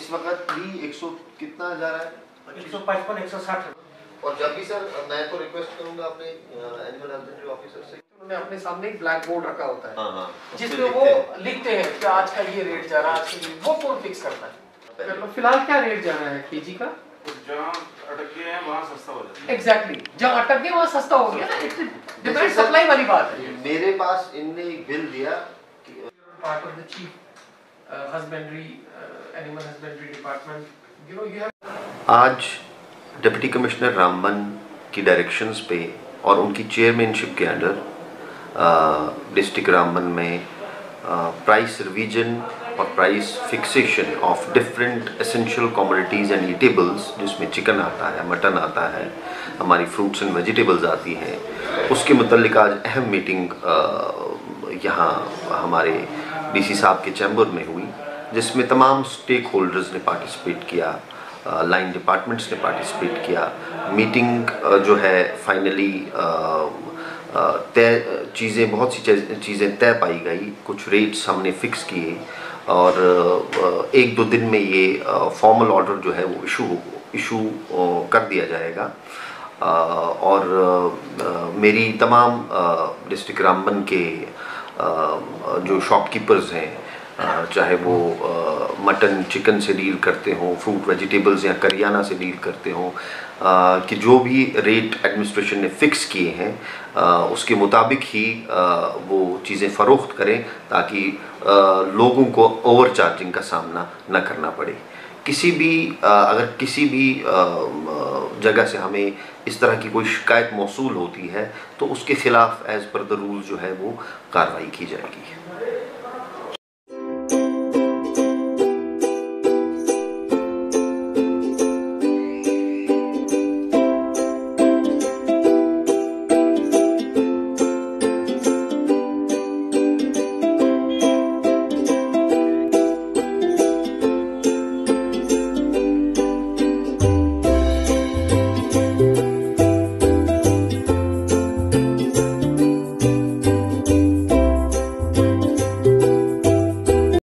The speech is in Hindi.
इस वक्त भी 100 कितना जा रहा है? 155 160। और जब भी सर मैं तो रिक्वेस्ट करूंगा अपने एनिमल हस्बेंड्री ऑफिसर से, उन्होंने अपने सामने एक ब्लैक बोर्ड रखा होता है। हाँ, जिसमें वो लिखते हैं कि आज का ये रेट जा रहा है, आज का वो कौन फिक्स करता है? चलो फिलहाल क्या रेट जा रहा है केजी का? जहाँ अटक गए हैं वहाँ सस्ता हो जाता है। एग्जैक्टली, जहाँ अटक गए वहाँ सस्ता हो गया ना। डिमांड सप्लाई वाली बात है। मेरे पास इनने एक बिल दिया part of the chief husbandry animal husbandry department, you have. आज डिप्टी कमिश्नर रामबन की डायरेक्शंस पे और उनकी चेयरमैनशिप के अंडर डिस्ट्रिक्ट रामबन में प्राइस रिवीजन और price fixation of different essential commodities and eatables, जिसमें चिकन आता है, मटन आता है, हमारी फ्रूट्स एंड वेजिटेबल्स आती हैं, उसके मुतल्लिक आज अहम मीटिंग यहाँ हमारे डीसी साहब के चैम्बर में हुई, जिसमें तमाम स्टेक होल्डर्स ने पार्टिसिपेट किया, लाइन डिपार्टमेंट्स ने पार्टिसिपेट किया। मीटिंग जो है फाइनली तय चीज़ें, बहुत सी चीज़ें तय पाई गई, कुछ रेट्स हमने फिक्स किए और एक दो दिन में ये फॉर्मल ऑर्डर जो है वो इशू कर दिया जाएगा। और मेरी तमाम डिस्ट्रिक्ट रामबन के जो शॉपकीपर्स हैं, चाहे वो मटन चिकन से डील करते हों, फ्रूट वेजिटेबल्स या करियाना से डील करते हों, कि जो भी रेट एडमिनिस्ट्रेशन ने फ़िक्स किए हैं उसके मुताबिक ही वो चीज़ें फ़रोख्त करें, ताकि लोगों को ओवर चार्जिंग का सामना न करना पड़े। किसी भी अगर किसी भी जगह से हमें इस तरह की कोई शिकायत मौसूल होती है तो उसके ख़िलाफ़ एज़ पर द रूल जो है वो कार्रवाई की जाएगी।